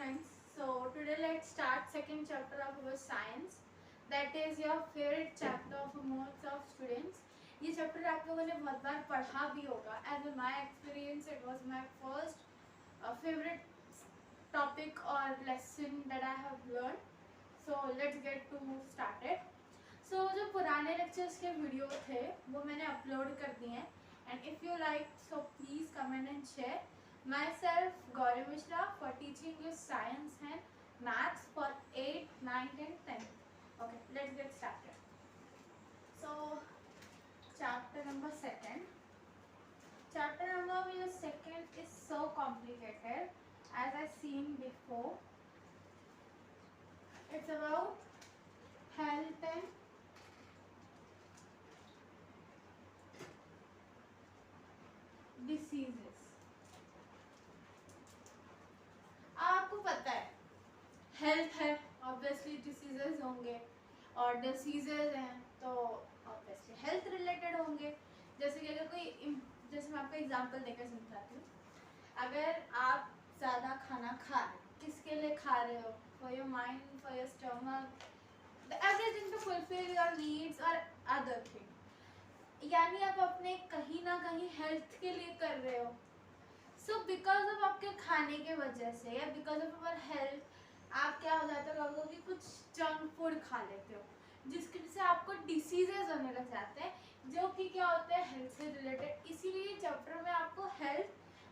thanks. So today let's start second chapter of our science. That is your favorite chapter of most of students. ये chapter आप लोगों ने बहुत बार पढ़ा भी होगा. As in my experience, it was my first favorite topic or lesson that I have learned. So let's get to started. So जो पुराने lectures के video थे वो मैंने upload कर दिए हैं. And if you like, so please comment and share. Myself, Gauri Mishra, for teaching you science and maths for 8th, 9th and 10th. Okay, let's get started. So, chapter number 2nd. Chapter number 2nd is so complicated as I seen before. It's about health and diseases. आपको पता है health है, obviously diseases होंगे और diseases हैं तो obviously health related होंगे. जैसे कि अगर कोई, जैसे मैं आपको एग्जांपल देकर समझाती हूँ. अगर आप ज़्यादा खाना खा रहे हो, किसके लिए खा रहे हो? For your mind, for your stomach, everything to fulfil your needs और अदर थिंग. यानी आप अपने कहीं ना कहीं हेल्थ के लिए कर रहे हो. सो बिकॉज ऑफ आपके खाने के वजह से या बिकॉज ऑफ अवर हेल्थ आप क्या हो जाता है, लोगों की कुछ जंक फूड खा लेते हो जिसकी वजह से आपको डिसीजेज होने लग जाते हैं जो कि क्या होते हैं हेल्थ से रिलेटेड. इसीलिए चैप्टर में आपको हेल्थ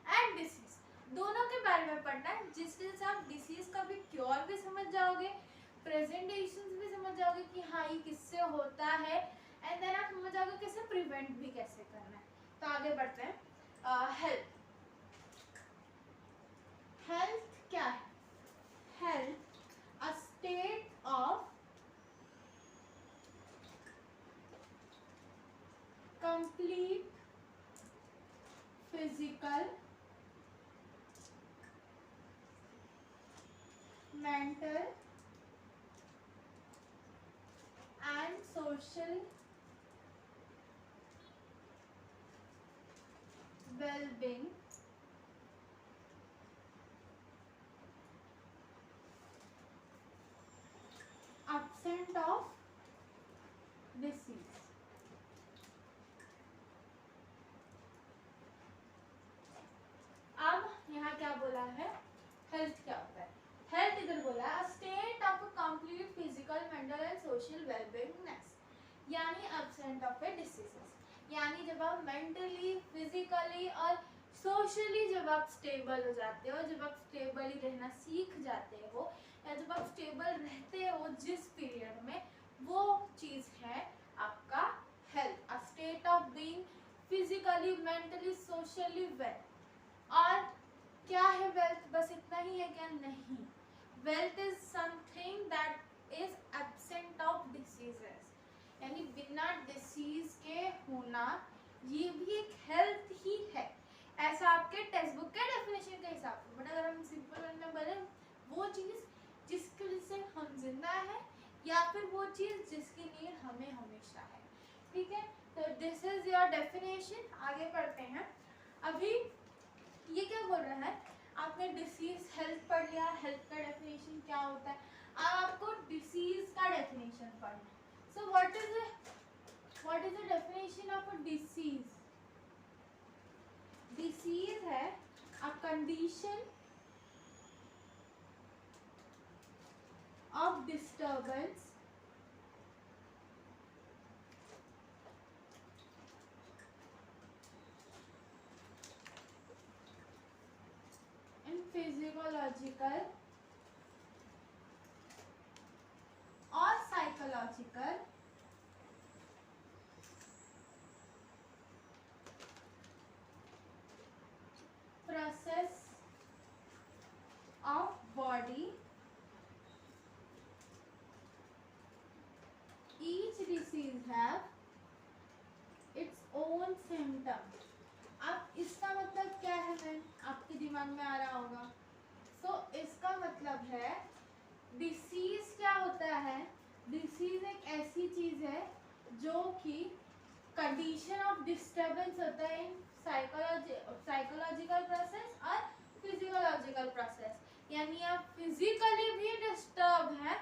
एंड डिसीज दोनों के बारे में पढ़ना है, जिसकी वजह से आप डिसीज का भी क्योर भी समझ जाओगे, प्रेजेंटेशन भी समझ जाओगे कि हाँ ये किससे होता है, एंड देन आप समझ जाओगे कैसे प्रिवेंट भी कैसे करना है. तो आगे बढ़ते हैं. हेल्थ. हेल्थ क्या है? Health a state of complete physical, mental and social well-being absent of disease. अब यहाँ क्या बोला है? हेल्थ क्या होता है? हेल्थ इधर बोला है state of complete physical, mental and social wellbeingness, यानी एब्सेंट ऑफ ए डिसीजेस. यानी जब आप मेंटली, फिजिकली और सोशली जब आप स्टेबल हो जाते हो, जब आप स्टेबली रहना सीख जाते हो, या जब आप स्टेबल रहते हो जिस पीरियड में, वो चीज़ है आपका health. A state of being physically, mentally, socially well. और क्या है वेल्थ? बस इतना ही है क्या? नहीं. Wealth is something that is absent of diseases, यानी बिना डिसीज के होना, ये भी एक हेल्थ ही है. ऐसा आपके टेक्स्ट बुक के डेफिनेशन के हिसाब से. बट अगर हम सिंपल वन में बोले, वो चीज़ जिसकी वजह से हम जिंदा है, या फिर वो चीज़ जिसकी नीड हमें हमेशा है. ठीक है, तो दिस इज योर डेफिनेशन. आगे पढ़ते हैं. अभी ये क्या बोल रहा है? आपने डिसीज हेल्थ पढ़ लिया, हेल्थ का डेफिनेशन क्या होता है. अब आपको डिसीज का डेफिनेशन पढ़ना है. So what is the definition of a disease? Disease है a condition of disturbance physiological और psychological process of body. Each disease have its own symptom. अब इसका मतलब क्या है मैम? आपके दिमाग में आ रहा होगा. सो इसका मतलब है डिसीज क्या होता है? डिसीज एक ऐसी चीज है जो कि कंडीशन ऑफ डिस्टर्बेंस होता है इन साइकोलॉजिकल प्रोसेस और फिजियोलॉजिकल प्रोसेस. यानी यानी आप फिजिकली भी डिस्टर्ब हैं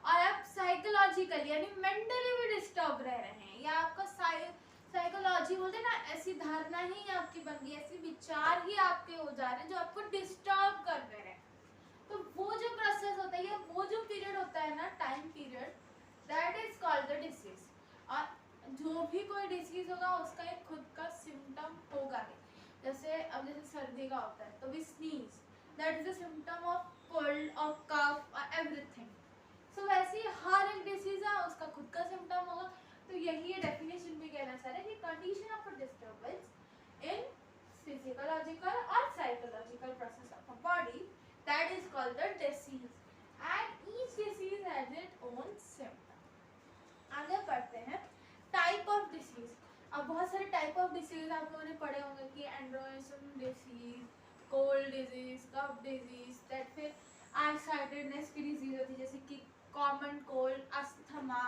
और आप साइकोलॉजिकली यानी मेंटली भी डिस्टर्ब रह रहे हैं, या आपका साइकोलॉजी बोलते हैं ना, ऐसी धारणा ही आपकी बन गई, ऐसे विचार ही आपके हो जा रहे हैं जो आपको डिस्टर्ब कर रहे हैं। तो वो जो प्रोसेस होता है या वो जो पीरियड होता है ना, time period, that is called the disease. और जो भी कोई डिसीज होगा उसका एक खुद का सिम्टम होगा ही। जैसे अब जैसे सर्दी का होता है तो we sneeze, that is a symptom of cold और कफ और एवरीथिंग। सो वैसे ही हर एक डिसीज है उसका खुद का सिम्टम होगा। तो यही ये डेफिनेशन भी कहना चाह रहे हैं कि condition of a disturbance in physiological और psychological process of a body, that is called the disease, and each disease has its own symptom. आगे बढ़ते हैं टाइप ऑफ डिसीज। अब बहुत सारे टाइप ऑफ डिसीज आप लोगों ने पढ़े होंगे कि एंड्रोइसम disease, cold disease, cough disease, that फिर आईसाइटेडनेस की डिजीज होती है जैसे कि कॉमन कोल्ड, अस्थमा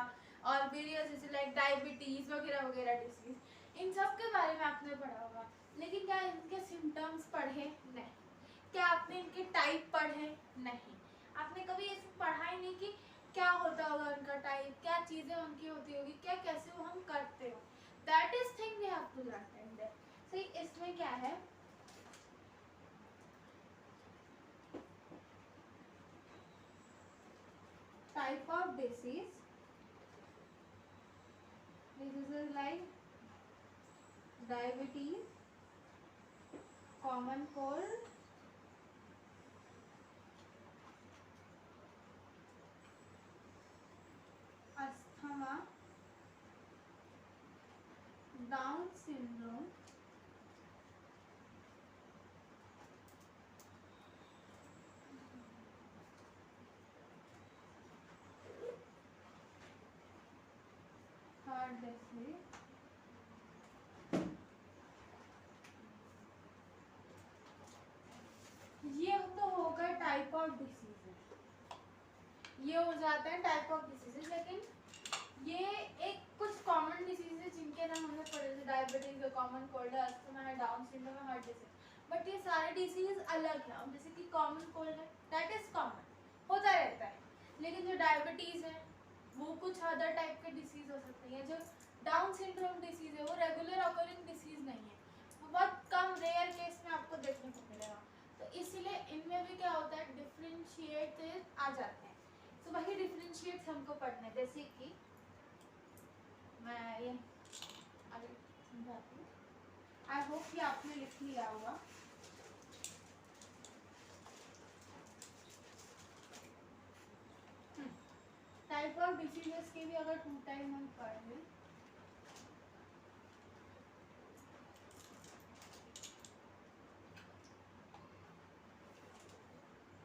और वेरियस जैसे लाइक डायबिटीज वगैरह वगैरह डिसीज। इन सब के बारे में आपने पढ़ा होगा, लेकिन क्या इनके सिम्टम्स पढ़े? नहीं। क्या आपने इनके टाइप पढ़े? नहीं। आपने कभी ऐसे पढ़ा ही नहीं कि क्या होता होगा उनका टाइप, क्या चीजें उनकी होती होगी, क्या कैसे वो हम करते हो। That is thing we have to learn that. सही, इसमें क्या है, type of disease, diseases like diabetes, common cold, asthma, Down syndrome, heart disease, ये तो होगा टाइप ऑफ डिसीजेस, ये हो जाता है टाइप ऑफ डिसीजेस। लेकिन ये एक कुछ कॉमन डिसीजेस जिनके नाम हमने पढ़े थे, डायबिटीज है, कॉमन कोल्ड है, अस्थमा है, डाउन सिंड्रोम है, हार्ट डिसीज, बट ये सारे डिसीज अलग है। जैसे कि कॉमन कोल्ड है, दैट इज कॉमन, होता रहता है, लेकिन जो डायबिटीज है वो कुछ अदर टाइप के डिसीज हो सकते हैं। जो डाउन सिंड्रोम डिसीज है वो रेगुलर ऑकरिंग डिसीज नहीं है, वो बहुत कम रेयर केस में आपको देखने को मिलेगा। तो इसलिए इनमें भी क्या होता है, डिफरेंशिएट आ जाते हैं। तो वही डिफरेंशिएट हमको पढ़ना है। जैसे कि मैं ये आगे समझाती हूँ, आई होप कि आपने लिख लिया होगा। टाइप ऑफ डिसीजेस के भी अगर 2 टाइम हम पढ़ लें,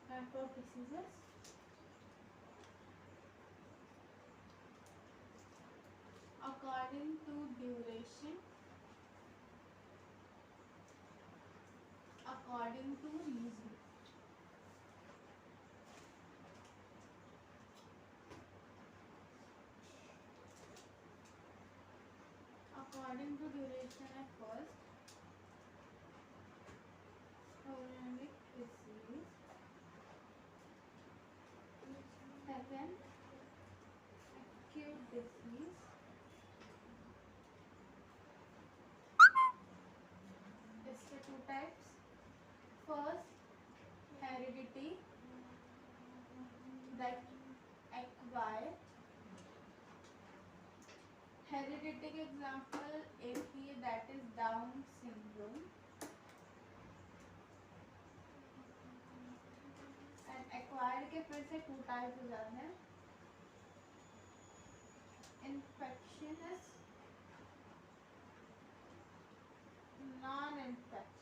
type of diseases according to duration, according to reason, according to duration at first, chronic disease, second acute disease, इसके 2 types, first heredity like acquired, heredity के एग्जाम्पल एक ही है, that is down syndrome, and acquired के फिर से 2 type हो जाते हैं, इन्फेक्शनस, नॉन इन्फेक्शनस।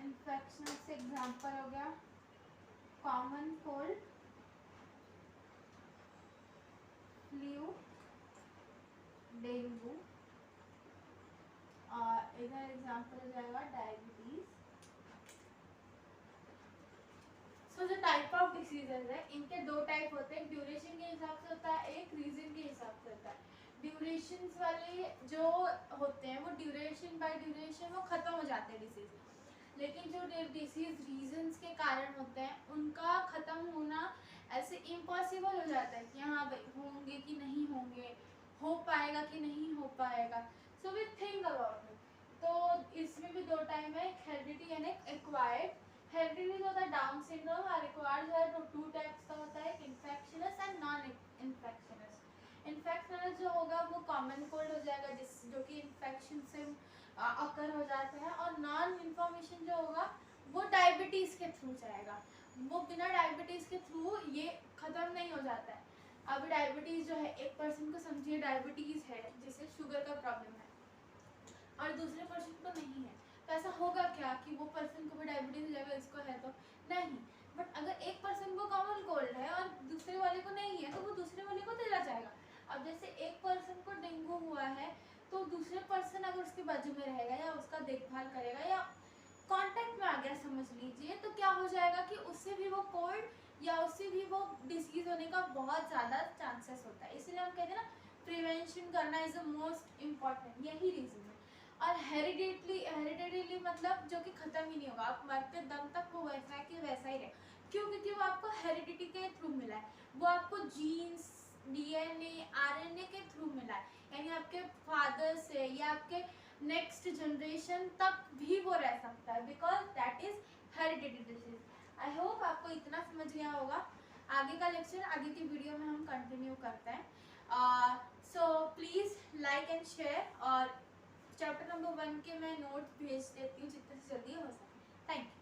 इन्फेक्शनस से एग्जाम्पल हो गया कॉमन कोल्ड, फ्लू, डेंगू, और इधर एग्जाम्पल हो जाएगा डायबिटीज। सो जो टाइप ऑफ डिसीजेज है इनके 2 टाइप होते हैं, ड्यूरेशन के हिसाब से होता है, एक रीजन के हिसाब से होता है। ड्यूरेशन वाले जो होते हैं वो ड्यूरेशन बाय ड्यूरेशन वो खत्म हो जाते हैं डिसीज। लेकिन जो डिसीज रीजंस के कारण होते हैं उनका ख़त्म होना ऐसे इम्पॉसिबल हो जाता है कि हाँ भाई होंगे कि नहीं होंगे, हो पाएगा कि नहीं हो पाएगा। So we think about it. तो इसमें भी दो टाइम है, हेरिडिटी एंड एक्वायर्ड। हेरिडिटी जो होता है डाउन सिंड्रोम, और एक्वायर्ड जो है तो 2 टाइप्स का होता है, infections and non infections. Infections जो होगा वो कॉमन कोल्ड हो जाएगा, जिस जो कि इन्फेक्शन से अकर हो जाता है, और नॉन इन्फॉर्मेशन जो होगा वो डायबिटीज़ के थ्रू जाएगा। वो बिना डायबिटीज़ के थ्रू ये ख़त्म नहीं हो जाता है। अब डायबिटीज़ जो है, एक पर्सन को समझिए डायबिटीज़ है जिसे शुगर का प्रॉब्लम है और दूसरे पर्सन को नहीं है, तो ऐसा होगा क्या कि वो पर्सन को भी डायबिटीज़ हो जाएगा, इसको है तो नहीं। बट अगर एक पर्सन को कॉमन कोल्ड है और दूसरे वाले को नहीं है तो वो दूसरे वाले को चला जाएगा। अब जैसे एक पर्सन को डेंगू हुआ है तो दूसरे पर्सन अगर उसके बाजू में रहेगा या उसका देखभाल करेगा या कांटेक्ट में आ गया समझ लीजिए, तो क्या हो जाएगा कि उससे भी वो कोल्ड या उससे भी वो डिसीज होने का बहुत ज़्यादा चांसेस होता है। इसलिए हम कहते हैं ना प्रिवेंशन करना इज़ द मोस्ट इम्पॉर्टेंट, यही रीज़न है। और हेरिडेटरीली मतलब जो कि ख़त्म ही नहीं होगा, आप मरते दम तक वो वैसा है कि वैसा ही रहे। क्यों? क्योंकि वो आपको हेरिडिटी के थ्रू मिला है, वो आपको जीन्स, डीएनए, आरएनए के थ्रू मिला है, यानी आपके फादर से या आपके नेक्स्ट जनरेशन तक भी वो रह सकता है, because that is heredity disease. I hope आपको इतना समझ गया होगा। आगे का लेक्चर आगे की वीडियो में हम कंटिन्यू करते हैं। So please like and share, और चैप्टर नंबर 1 के मैं नोट्स भेज देती हूँ जितने से जल्दी हो सके। Thank you.